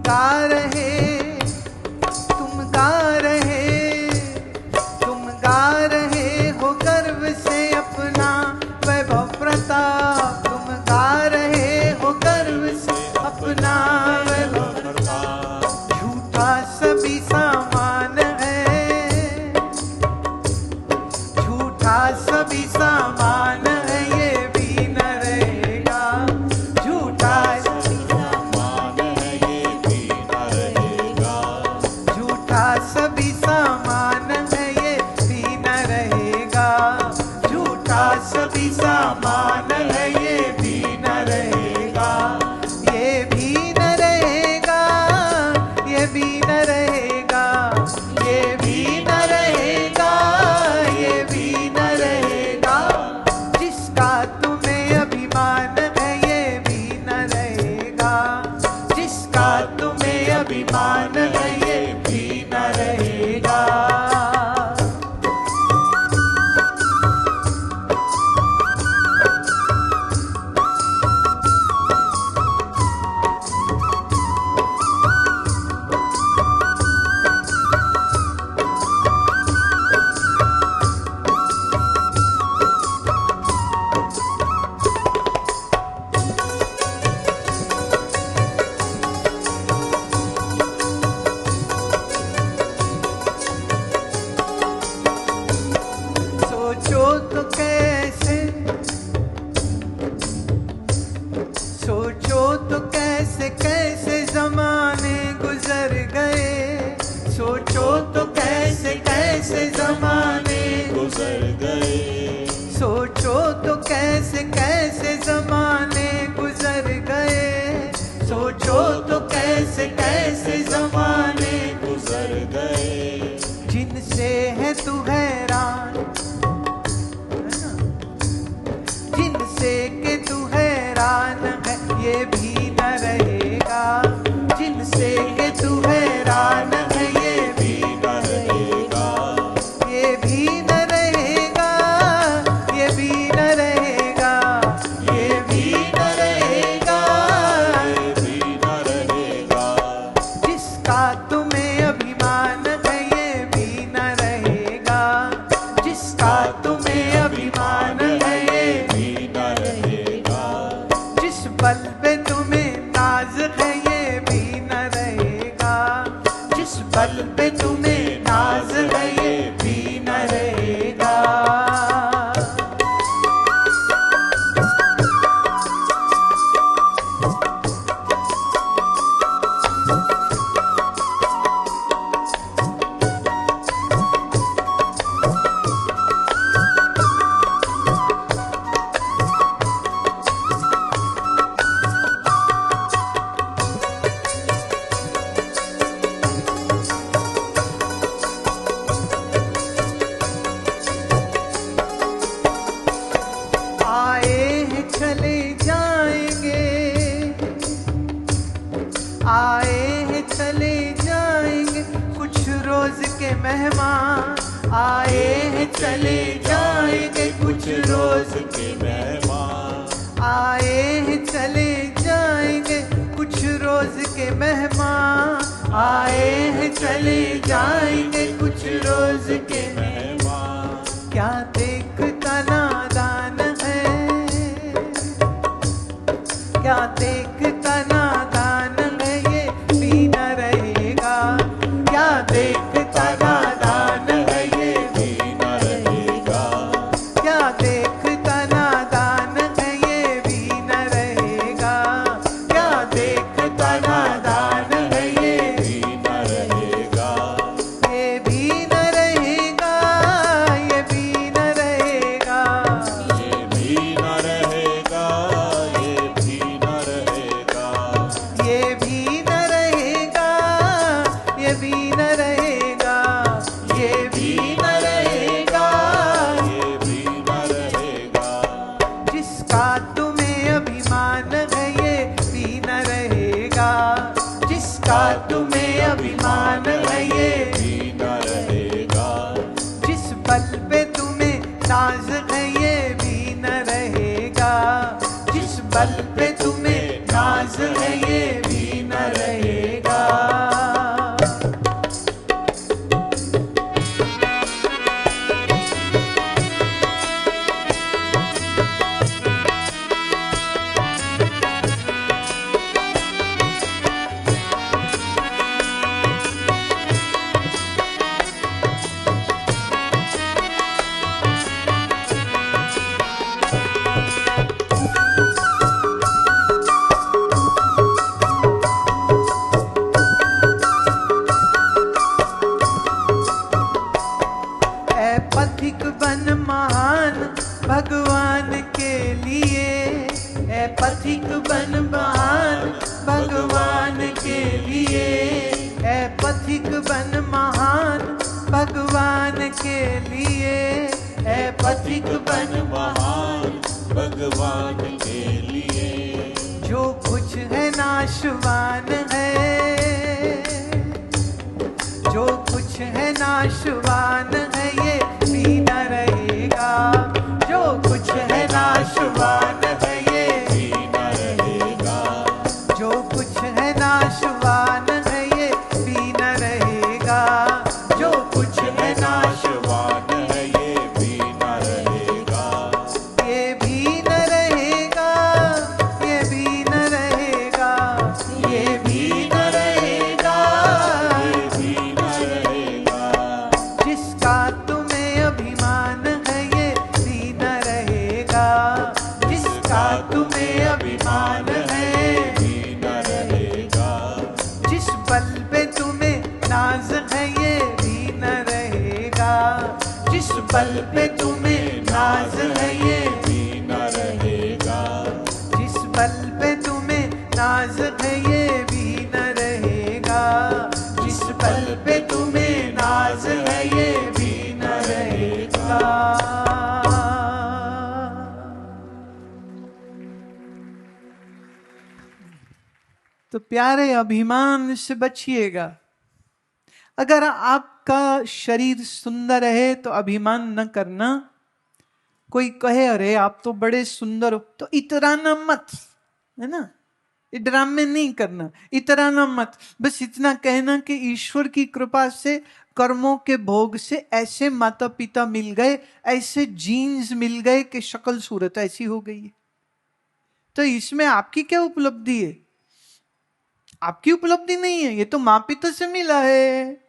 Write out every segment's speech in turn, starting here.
गा रहे, तुम गा रहे, तुम गा रहे हो गर्व से अपना वैभव प्रताप। तुम गा रहे हो गर्व से अपना वैभव प्रताप। झूठा सभी सामान है, झूठा सभी सामान है, ये भी न रहेगा। झूठा सभी सामान है, ये भी न रहेगा। झूठा सभी सामान है, ये भी न रहेगा। झूठा सभी सामान है, ये भी न रहेगा। ये भी न रहेगा, ये भी न रहेगा, ये भी न रहेगा, ये भी न रहेगा। जिसका तुम्हें अभिमान है, ये भी न रहेगा। जिसका तुम्हें अभिमान है, ये भी न रहेगा। सोचो तो कैसे, सोचो तो कैसे कैसे जमाने गुजर गए। सोचो तो कैसे कैसे जमाने गुजर गए। सोचो तो कैसे कैसे जमाने गुजर गए। सोचो तो कैसे कैसे जमाने गुजर गए। जिनसे है तू हैरान, जिनसे के तू हैरान है, ये भी न रहेगा। जिनसे के तू हैरान है, ये भी न रहेगा। ये भी न रहेगा, ये भी न रहेगा, ये भी न रहेगा। ये भी न रहेगा। जिसका तुम्हें अभिमान है, ये भी न रहेगा। जिसका तुम्हें अभिमान है, ये भी न रहेगा। जिस बल पे तुम्हें नाज है, ये भी न रहेगा। जिस बल पे तुम्हें नाज है, ये भी न रहेगा। आए हैं चले जाएंगे, आए हैं चले जाएंगे कुछ रोज के मेहमान। आए हैं चले जाएंगे कुछ रोज के मेहमान। आए हैं चले जाएंगे कुछ रोज के मेहमान। आए हैं चले जाएंगे कुछ रोज के मेहमान। क्या देखता नादान है, क्या देखता नादान है, ये भी न रहेगा। क्या देखता नादान है, ये भी न रहेगा। क्या देखता नादान है, ये भी न रहेगा। क्या देखता नादान है, ये भी न रहेगा। ये भी न रहेगा, ये भी न रहेगा। ये भी न रहेगा। ये भी न रहेगा। ये भी न रहेगा, ये भी न रहेगा। ये भी न रहेगा। ये भी न रहेगा। जिसका तुम्हें अभिमान है, ये भी न रहेगा। जिसका तुम्हें अभिमान है, ये भी न रहेगा। जिस बल पे तुम्हें नाज है, ये भी न रहेगा। जिस बल पे तुम्हें नाज है, ये भी न रहेगा। पथिक बन महान भगवान के लिए, है पथिक बन महान भगवान के लिए, है पथिक बन महान भगवान के लिए, है पथिक बन महान भगवान के लिए। जो कुछ है नाशवान है, जो कुछ है नाशवान है ये भी न रहेगा, जो कुछ है नाशवान है ये भी न रहेगा, जो कुछ है नाशवान है ये भी न रहेगा, जो कुछ है नाशवान है ये भी न रहेगा, ये भी न रहेगा, ये भी न रहेगा, ये भी न रहेगा, ये भी न रहेगा। जिसका तुम्हें अभिमान है ये भी न रहेगा, जिसका तुम्हें अभिमान है, भी न रहेगा, जिस बल पे तुम्हें नाज है ये भी न रहेगा, जिस बल पे तुम्हें नाज है ये, भी न रहेगा, जिस बल पे तुम्हें नाज है ये भी न रहेगा, जिस बल पे तुम्हें नाज है ये भी न रहेगा। तो प्यारे, अभिमान से बचिएगा। अगर आपका शरीर सुंदर है तो अभिमान न करना। कोई कहे अरे आप तो बड़े सुंदर हो, तो इतराना मत, है ना, ड्रामे नहीं करना, इतराना मत। बस इतना कहना कि ईश्वर की कृपा से, कर्मों के भोग से ऐसे माता पिता मिल गए, ऐसे जीन्स मिल गए कि शक्ल सूरत ऐसी हो गई है। तो इसमें आपकी क्या उपलब्धि है? आपकी उपलब्धि नहीं है, ये तो माँ पिता से मिला है।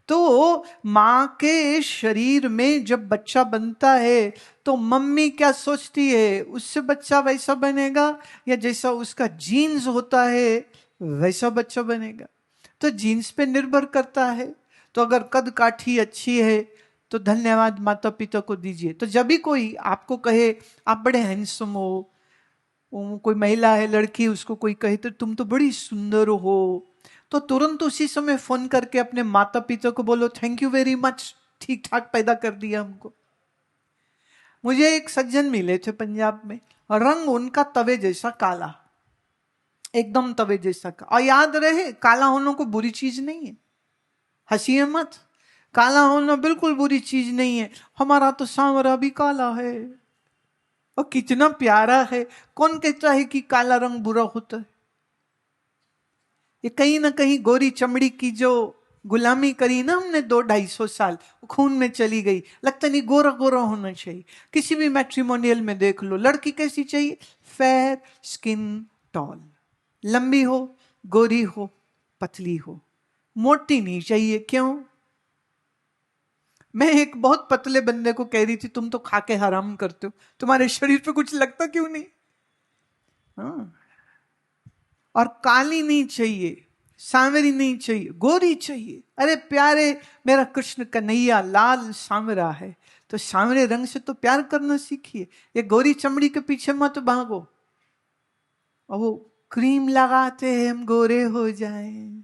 तो माँ के शरीर में जब बच्चा बनता है तो मम्मी क्या सोचती है, उससे बच्चा वैसा बनेगा या जैसा उसका जीन्स होता है वैसा बच्चा बनेगा। तो जीन्स पे निर्भर करता है। तो अगर कद काठी अच्छी है तो धन्यवाद माता पिता को दीजिए। तो जब भी कोई आपको कहे आप बड़े हैंडसम हो, कोई महिला है, लड़की, उसको कोई कहे तो तुम तो बड़ी सुंदर हो, तो तुरंत उसी समय फोन करके अपने माता पिता को बोलो थैंक यू वेरी मच, ठीक ठाक पैदा कर दिया हमको। मुझे एक सज्जन मिले थे पंजाब में, रंग उनका तवे जैसा काला, एकदम तवे जैसा काला। और याद रहे, काला होना को बुरी चीज नहीं है, हंसिए मत, काला होना बिल्कुल बुरी चीज नहीं है। हमारा तो सांवरा भी काला है और कितना प्यारा है। कौन कहता है कि काला रंग बुरा होता है? ये कहीं ना कहीं गोरी चमड़ी की जो गुलामी करी ना हमने 200-250 साल, खून में चली गई। लगता नहीं गोरा गोरा होना चाहिए। किसी भी मैट्रिमोनियल में देख लो, लड़की कैसी चाहिए? फेयर स्किन, टॉल, लंबी हो, गोरी हो, पतली हो, मोटी नहीं चाहिए। क्यों? मैं एक बहुत पतले बंदे को कह रही थी तुम तो खा के हराम करते हो, तुम्हारे शरीर पे कुछ लगता क्यों नहीं? हाँ। और काली नहीं चाहिए, सांवरी नहीं चाहिए, गोरी चाहिए। अरे प्यारे, मेरा कृष्ण कन्हैया लाल सांवरा है, तो सांवरे रंग से तो प्यार करना सीखिए। ये गोरी चमड़ी के पीछे मत भागो। और वो क्रीम लगाते हैं हम गोरे हो जाएं।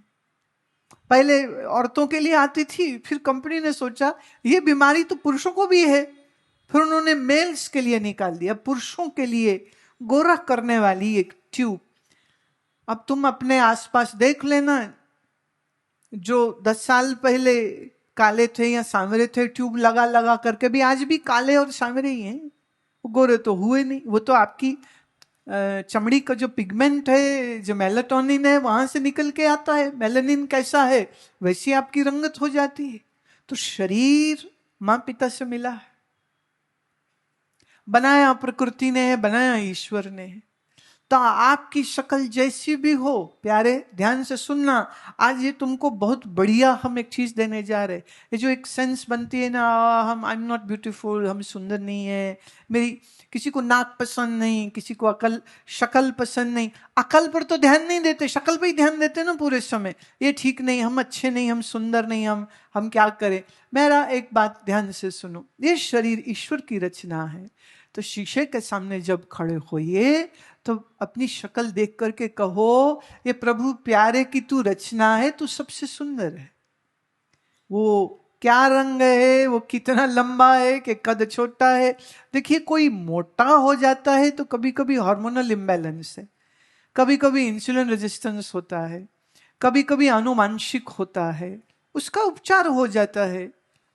पहले औरतों के लिए आती थी, फिर कंपनी ने सोचा ये बीमारी तो पुरुषों को भी है, फिर उन्होंने मेल्स के लिए निकाल दिया, पुरुषों के लिए गोरा करने वाली एक ट्यूब। अब तुम अपने आसपास देख लेना, जो 10 साल पहले काले थे या सांवरे थे, ट्यूब लगा लगा करके भी आज भी काले और सांवरे ही हैं, वो गोरे तो हुए नहीं। वो तो आपकी चमड़ी का जो पिगमेंट है, जो मेलाटोनिन है, वहां से निकल के आता है। मेलानिन कैसा है वैसी आपकी रंगत हो जाती है। तो शरीर माँ पिता से मिला है, बनाया प्रकृति ने है, बनाया ईश्वर ने है। तो आपकी शक्ल जैसी भी हो, प्यारे ध्यान से सुनना, आज ये तुमको बहुत बढ़िया हम एक चीज देने जा रहे हैं। ये जो एक सेंस बनती है ना, हम आई एम नॉट ब्यूटीफुल, हम सुंदर नहीं है, मेरी किसी को नाक पसंद नहीं, किसी को शक्ल पसंद नहीं। अकल पर तो ध्यान नहीं देते, शक्ल पे ही ध्यान देते ना पूरे समय। ये ठीक नहीं, हम अच्छे नहीं, हम सुंदर नहीं, हम क्या करें। मेरा एक बात ध्यान से सुनो, ये शरीर ईश्वर की रचना है। तो शीशे के सामने जब खड़े होइए तो अपनी शक्ल देख करके कहो, ये प्रभु प्यारे की तू रचना है, तू सबसे सुंदर है। वो क्या रंग है, वो कितना लंबा है, कि कद छोटा है। देखिए, कोई मोटा हो जाता है तो कभी कभी हार्मोनल इम्बैलेंस है, कभी कभी इंसुलिन रेजिस्टेंस होता है, कभी कभी अनुवांशिक होता है, उसका उपचार हो जाता है,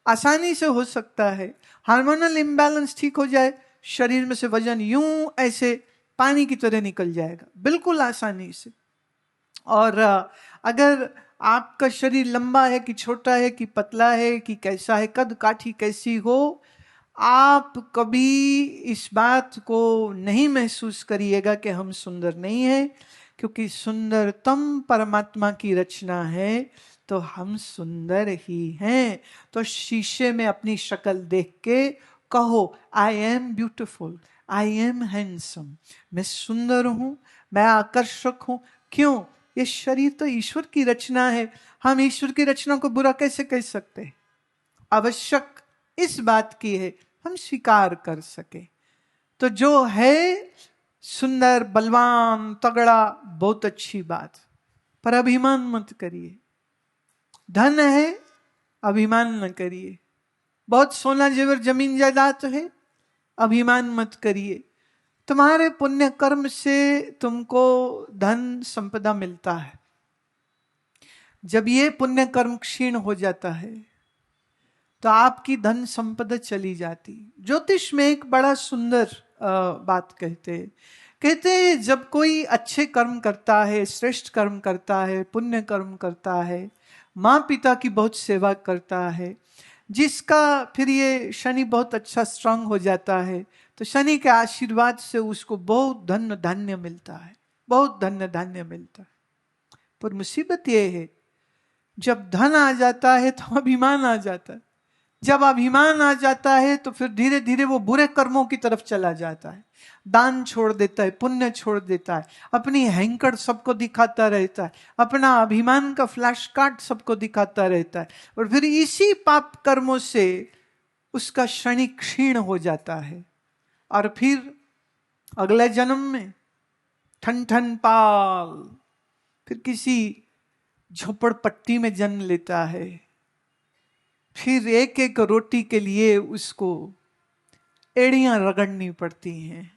आसानी से हो सकता है। हार्मोनल इम्बैलेंस ठीक हो जाए, शरीर में से वजन यूं ऐसे पानी की तरह निकल जाएगा, बिल्कुल आसानी से। और अगर आपका शरीर लंबा है कि छोटा है कि पतला है कि कैसा है, कद काठी कैसी हो, आप कभी इस बात को नहीं महसूस करिएगा कि हम सुंदर नहीं हैं, क्योंकि सुंदरतम परमात्मा की रचना है, तो हम सुंदर ही हैं। तो शीशे में अपनी शक्ल देख के कहो, I am beautiful, I am handsome, मैं सुंदर हूं, मैं आकर्षक हूं। क्यों? ये शरीर तो ईश्वर की रचना है, हम ईश्वर की रचना को बुरा कैसे कह सकते हैं? आवश्यक इस बात की है हम स्वीकार कर सके। तो जो है सुंदर, बलवान, तगड़ा, बहुत अच्छी बात, पर अभिमान मत करिए। धन है, अभिमान न करिए। बहुत सोना जेवर जमीन जायदाद है, अभिमान मत करिए। तुम्हारे पुण्य कर्म से तुमको धन संपदा मिलता है। जब ये पुण्य कर्म क्षीण हो जाता है तो आपकी धन संपदा चली जाती। ज्योतिष में एक बड़ा सुंदर बात कहते जब कोई अच्छे कर्म करता है, श्रेष्ठ कर्म करता है, पुण्य कर्म करता है, माँ पिता की बहुत सेवा करता है, जिसका फिर ये शनि बहुत अच्छा स्ट्रांग हो जाता है, तो शनि के आशीर्वाद से उसको बहुत धन धान्य मिलता है, बहुत धन धान्य मिलता है। पर मुसीबत ये है, जब धन आ जाता है तो अभिमान आ जाता है। जब अभिमान आ जाता है तो फिर धीरे धीरे वो बुरे कर्मों की तरफ चला जाता है, दान छोड़ देता है, पुण्य छोड़ देता है, अपनी हैंकड़ सबको दिखाता रहता है, अपना अभिमान का फ्लैश कार्ड सबको दिखाता रहता है, और फिर इसी पाप कर्मों से उसका शनि क्षीण हो जाता है। और फिर अगले जन्म में ठन ठन पाल, फिर किसी झोपड़पट्टी में जन्म लेता है। फिर एक एक रोटी के लिए उसको एड़ियां रगड़नी पड़ती हैं।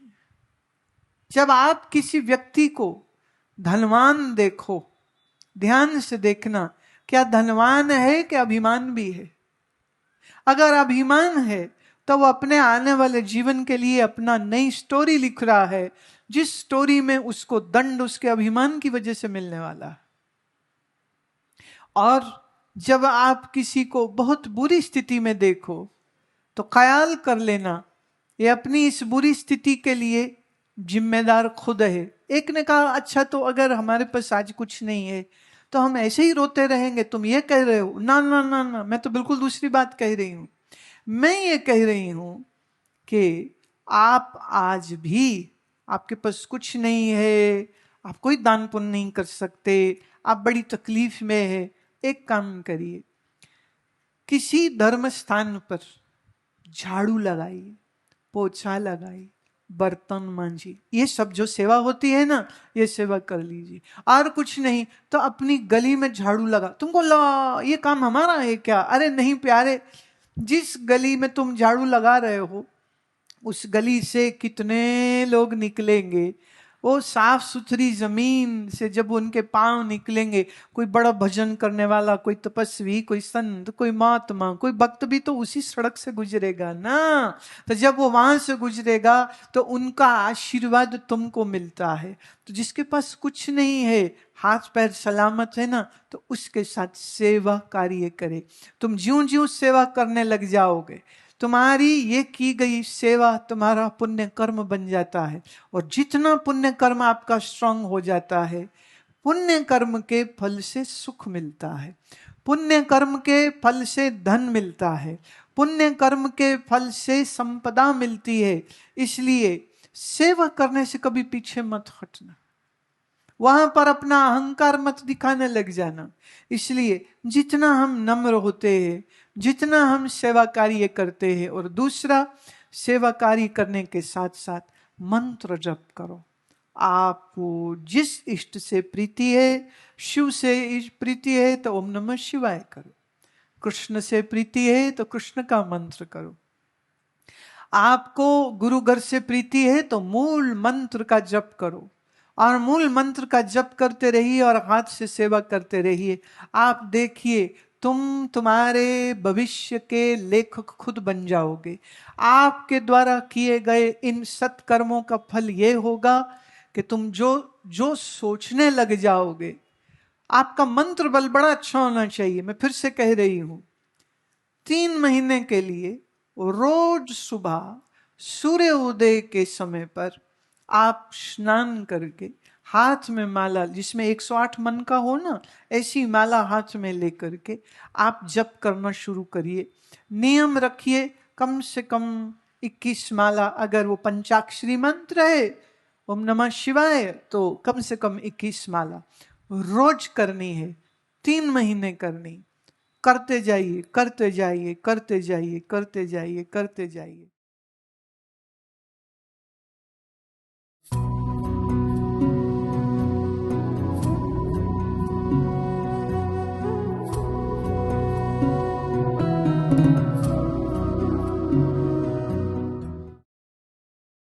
जब आप किसी व्यक्ति को धनवान देखो, ध्यान से देखना, क्या धनवान है कि अभिमान भी है? अगर अभिमान है तो वो अपने आने वाले जीवन के लिए अपना नई स्टोरी लिख रहा है, जिस स्टोरी में उसको दंड उसके अभिमान की वजह से मिलने वाला है। और जब आप किसी को बहुत बुरी स्थिति में देखो तो ख्याल कर लेना, ये अपनी इस बुरी स्थिति के लिए जिम्मेदार खुद है। एक ने कहा, अच्छा तो अगर हमारे पास आज कुछ नहीं है तो हम ऐसे ही रोते रहेंगे, तुम ये कह रहे हो? ना ना ना ना, मैं तो बिल्कुल दूसरी बात कह रही हूं। मैं ये कह रही हूं कि आप आज भी, आपके पास कुछ नहीं है, आप कोई दान पुण्य नहीं कर सकते, आप बड़ी तकलीफ में है, एक काम करिए, किसी धर्म स्थान पर झाड़ू लगाइए, पोछा लगाइए, बर्तन मांजिए, ये सब जो सेवा होती है ना, ये सेवा कर लीजिए। और कुछ नहीं तो अपनी गली में झाड़ू लगा। तुमको लगा ये काम हमारा है क्या? अरे नहीं प्यारे, जिस गली में तुम झाड़ू लगा रहे हो उस गली से कितने लोग निकलेंगे, वो साफ सुथरी जमीन से जब उनके पांव निकलेंगे, कोई बड़ा भजन करने वाला, कोई तपस्वी, कोई संत, कोई महात्मा, कोई भक्त भी तो उसी सड़क से गुजरेगा ना। तो जब वो वहां से गुजरेगा तो उनका आशीर्वाद तुमको मिलता है। तो जिसके पास कुछ नहीं है, हाथ पैर सलामत है ना, तो उसके साथ सेवा कार्य करे। तुम ज्यों ज्यों सेवा करने लग जाओगे तुम्हारी ये की गई सेवा तुम्हारा पुण्य कर्म बन जाता है। और जितना पुण्य कर्म आपका स्ट्रांग हो जाता है, पुण्य कर्म के फल से सुख मिलता है, पुण्य कर्म के फल से धन मिलता है, पुण्य कर्म के फल से संपदा मिलती है। इसलिए सेवा करने से कभी पीछे मत हटना, वहां पर अपना अहंकार मत दिखाने लग जाना। इसलिए जितना हम नम्र होते हैं, जितना हम सेवा कार्य करते हैं, और दूसरा सेवा कार्य करने के साथ साथ मंत्र जप करो। आपको जिस इष्ट से प्रीति है, शिव से प्रीति है तो ओम नमः शिवाय करो, कृष्ण से प्रीति है तो कृष्ण का मंत्र करो, आपको गुरु घर से प्रीति है तो मूल मंत्र का जप करो, और मूल मंत्र का जप करते रहिए और हाथ से सेवा करते रहिए। आप देखिए तुम तुम्हारे भविष्य के लेखक खुद बन जाओगे। आपके द्वारा किए गए इन सत्कर्मों का फल ये होगा कि तुम जो सोचने लग जाओगे। आपका मंत्र बल बड़ा अच्छा होना चाहिए। मैं फिर से कह रही हूं, 3 महीने के लिए रोज सुबह सूर्य उदय के समय पर आप स्नान करके हाथ में माला, जिसमें 108 मन का हो ना, ऐसी माला हाथ में लेकर के आप जप करना शुरू करिए। नियम रखिए कम से कम 21 माला, अगर वो पंचाक्षरी मंत्र है ओम नमः शिवाय तो कम से कम 21 माला रोज करनी है, 3 महीने करनी। करते जाइए, करते जाइए, करते जाइए, करते जाइए, करते जाइए।